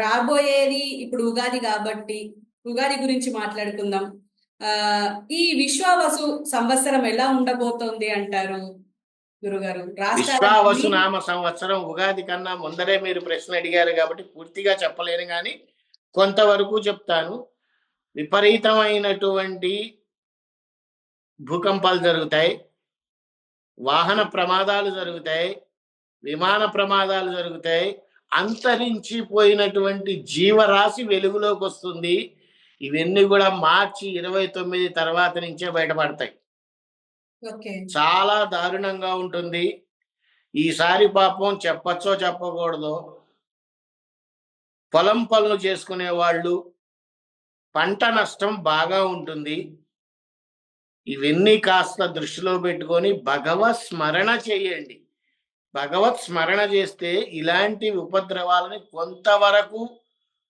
రాబోయేది ఇప్పుడు ఉగాది కాబట్టి ఉగాది గురించి మాట్లాడుకుందాం. ఆ ఈ విశ్వావసు సంవత్సరం ఎలా ఉండబోతోంది అంటారు గురుగారు? రాష్ట్రాలన్నీ విశ్వావసునామ సంవత్సరం ఉగాది కన్నా ముందరే మీరు ప్రశ్న అడిగారు కాబట్టి పూర్తిగా చెప్పలేను, కానీ కొంతవరకు చెప్తాను. విపరీతమైనటువంటి భూకంపాలు జరుగుతాయి, వాహన ప్రమాదాలు జరుగుతాయి, విమాన ప్రమాదాలు జరుగుతాయి, అంతరించిపోయినటువంటి జీవరాశి వెలుగులోకి వస్తుంది. ఇవన్నీ కూడా మార్చి 29 తర్వాత నుంచే బయటపడతాయి. చాలా దారుణంగా ఉంటుంది. ఈసారి పాపం చెప్పచ్చో చెప్పకూడదో, పొలం పనులు చేసుకునే వాళ్ళు పంట నష్టం బాగా ఉంటుంది. ఇవన్నీ కాస్త దృష్టిలో పెట్టుకొని భగవత్ స్మరణ చేయండి. భగవత్ స్మరణ చేస్తే ఇలాంటి ఉపద్రవాలని కొంతవరకు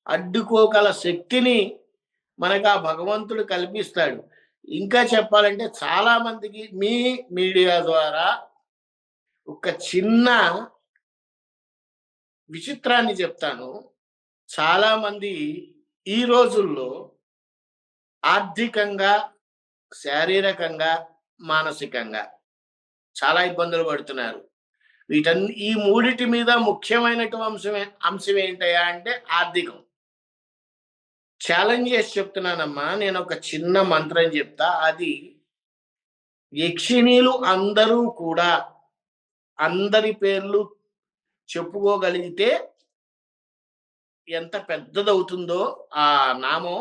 అడ్డుకోగల శక్తిని మనకు ఆ భగవంతుడు కల్పిస్తాడు. ఇంకా చెప్పాలంటే చాలా మందికి మీ మీడియా ద్వారా ఒక చిన్న విచిత్రాన్ని చెప్తాను. చాలా మంది ఈ రోజుల్లో ఆర్థికంగా, శారీరకంగా, మానసికంగా చాలా ఇబ్బందులు పడుతున్నారు. ఈ మూడిటి మీద ముఖ్యమైనటువంటి అంశం ఏంటయ్యా అంటే ఆర్థికం. ఛాలెంజ్ చేసి చెప్తున్నానమ్మా. నేను ఒక చిన్న మంత్రం చెప్తా. అది యక్షిణీలు అందరూ కూడా అందరి పేర్లు చెప్పుకోగలిగితే ఎంత పెద్దదవుతుందో ఆ నామం,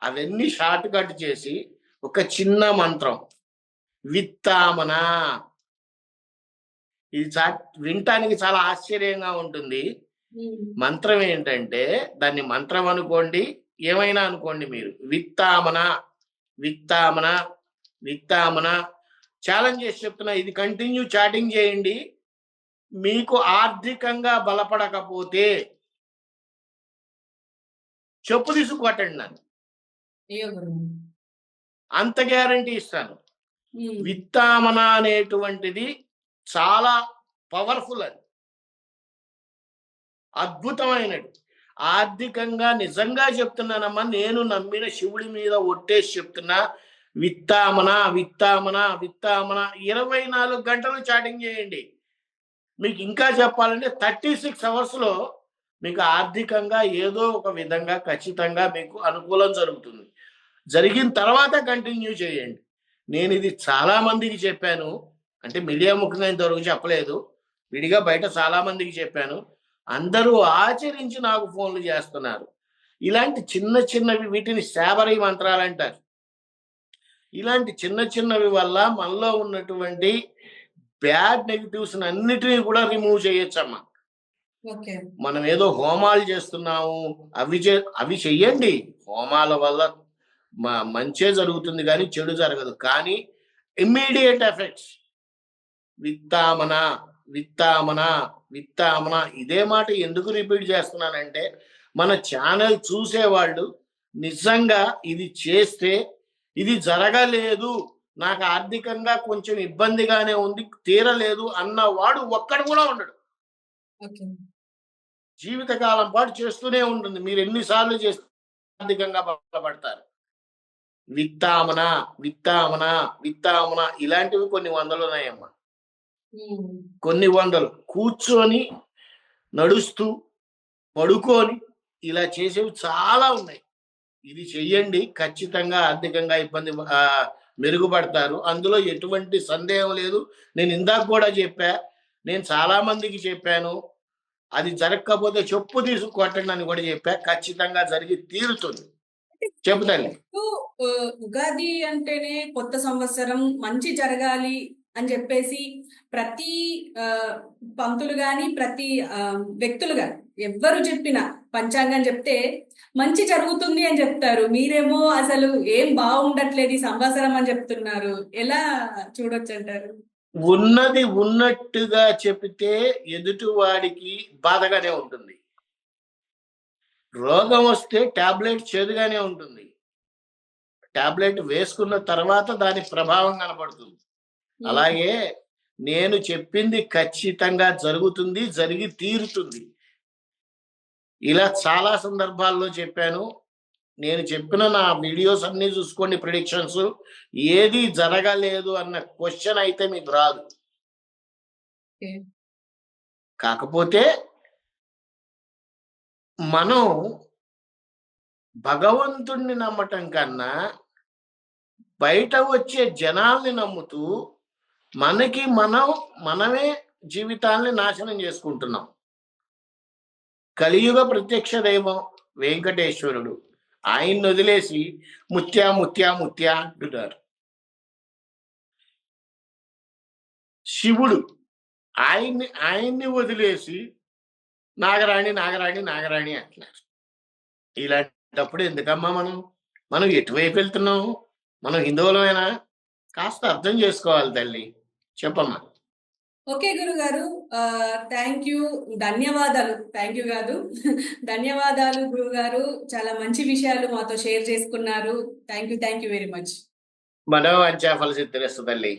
అవన్నీ షార్ట్ కట్ చేసి ఒక చిన్న మంత్రం, విత్తామన. ఇది వినటానికి చాలా ఆశ్చర్యంగా ఉంటుంది. మంత్రం ఏంటంటే, దాన్ని మంత్రం అనుకోండి, ఏమైనా అనుకోండి, మీరు విత్తామన విత్తామన విత్తామన ఛాలెంజ్ చేసి చెప్తున్నా. ఇది కంటిన్యూ చాటింగ్ చేయండి. మీకు ఆర్థికంగా బలపడకపోతే చెప్పు తీసుకొట్టండి నన్ను, అంత గ్యారంటీ ఇస్తాను. విత్తామన అనేటువంటిది చాలా పవర్ఫుల్, అది అద్భుతమైనది. ఆర్థికంగా నిజంగా చెప్తున్నానమ్మా, నేను నమ్మిన శివుడి మీద ఒట్టేసి చెప్తున్నా. విత్తామన విత్తామన విత్తామన 24 గంటలు చాటింగ్ చేయండి. మీకు ఇంకా చెప్పాలంటే 36 అవర్స్లో మీకు ఆర్థికంగా ఏదో ఒక విధంగా ఖచ్చితంగా మీకు అనుకూలం జరుగుతుంది. జరిగిన తర్వాత కంటిన్యూ చేయండి. నేను ఇది చాలా మందికి చెప్పాను, అంటే మీడియా ముఖంగా ఇంతవరకు చెప్పలేదు, విడిగా బయట చాలా మందికి చెప్పాను. అందరూ ఆచరించి నాకు ఫోన్లు చేస్తున్నారు. ఇలాంటి చిన్న చిన్నవి, వీటిని శాబరీ మంత్రాలు అంటారు. ఇలాంటి చిన్న చిన్నవి వల్ల మనలో ఉన్నటువంటి బ్యాడ్ నెగిటివ్స్ అన్నిటినీ కూడా రిమూవ్ చేయొచ్చమ్మా. మనం ఏదో హోమాలు చేస్తున్నాము, అవి చెయ్యండి. హోమాల వల్ల మంచే జరుగుతుంది కానీ చెడు జరగదు. కానీ ఇమ్మీడియట్ ఎఫెక్ట్స్ విత్తామన విత్తామన విత్తామన. ఇదే మాట ఎందుకు రిపీట్ చేస్తున్నానంటే, మన ఛానల్ చూసేవాళ్ళు నిజంగా ఇది చేస్తే, ఇది జరగలేదు, నాకు ఆర్థికంగా కొంచెం ఇబ్బందిగానే ఉంది, తీరలేదు అన్నవాడు ఒక్కడు కూడా ఉండడు. జీవితకాలం పాటు చేస్తూనే ఉంటుంది. మీరు ఎన్నిసార్లు చేస్తే ఆర్థికంగా బలపడతారు. విత్తామన విత్తామన విత్తామన ఇలాంటివి కొన్ని వందలు ఉన్నాయమ్మా. కొన్ని వందలు. కూర్చొని, నడుస్తూ, పడుకొని ఇలా చేసేవి చాలా ఉన్నాయి. ఇది చెయ్యండి, ఖచ్చితంగా ఆర్థికంగా ఇబ్బంది మెరుగుపడతారు. అందులో ఎటువంటి సందేహం లేదు. నేను ఇందాక కూడా చెప్పా, నేను చాలా మందికి చెప్పాను. అది జరగకపోతే చెప్పు తీసుకొట్టండి అని కూడా చెప్పా. ఖచ్చితంగా జరిగి తీరుతుంది. చెబుతాను. ఉగాది అంటేనే కొత్త సంవత్సరం, మంచి జరగాలి అని చెప్పేసి ప్రతి పంతులు గాని, ప్రతి వ్యక్తులు గాని, ఎవ్వరు చెప్పినా పంచాంగం చెప్తే మంచి జరుగుతుంది అని చెప్తారు. మీరేమో అసలు ఏం బాగుండట్లేదు ఈ సంవత్సరం అని చెప్తున్నారు. ఎలా చూడొచ్చు అంటారు? ఉన్నది ఉన్నట్టుగా చెబితే ఎదుటివాడికి బాధగానే ఉంటుంది. రోగం వస్తే టాబ్లెట్ చేదుగానే ఉంటుంది. టాబ్లెట్ వేసుకున్న తర్వాత దాని ప్రభావం కనపడుతుంది. అలాగే నేను చెప్పింది ఖచ్చితంగా జరుగుతుంది, జరిగి తీరుతుంది. ఇలా చాలా సందర్భాల్లో చెప్పాను. నేను చెప్పిన నా వీడియోస్ అన్ని చూసుకోండి, ప్రిడిక్షన్స్. ఏది జరగలేదు అన్న క్వశ్చన్ అయితే మీకు రాదు. Okay. కాకపోతే మనం భగవంతుణ్ణి నమ్మటం కన్నా బయట వచ్చే జనాల్ని నమ్ముతూ మనమే జీవితాల్ని నాశనం చేసుకుంటున్నాం. కలియుగ ప్రత్యక్ష దైవం వెంకటేశ్వరుడు, ఆయన్ని వదిలేసి ముత్యా ముత్యా ముత్యా అంటున్నారు. శివుడు, ఆయన్ని వదిలేసి నాగరాణి నాగరాణి నాగరాణి అంటున్నారు. ఇలాంటప్పుడు ఎందుకమ్మా మనం ఎటువైపు వెళ్తున్నాం? మనం హిందువులమేనా? కాస్త అర్థం చేసుకోవాలి తల్లి. చెప్పమ్మా. ఓకే గురుగారు, థ్యాంక్ యూ, ధన్యవాదాలు. థ్యాంక్ యూ కాదు, ధన్యవాదాలు గురుగారు. చాలా మంచి విషయాలు మాతో షేర్ చేసుకున్నారు. Thank you very much. మనోవాంఛా ఫలసిద్ధిరస్తు తల్లి.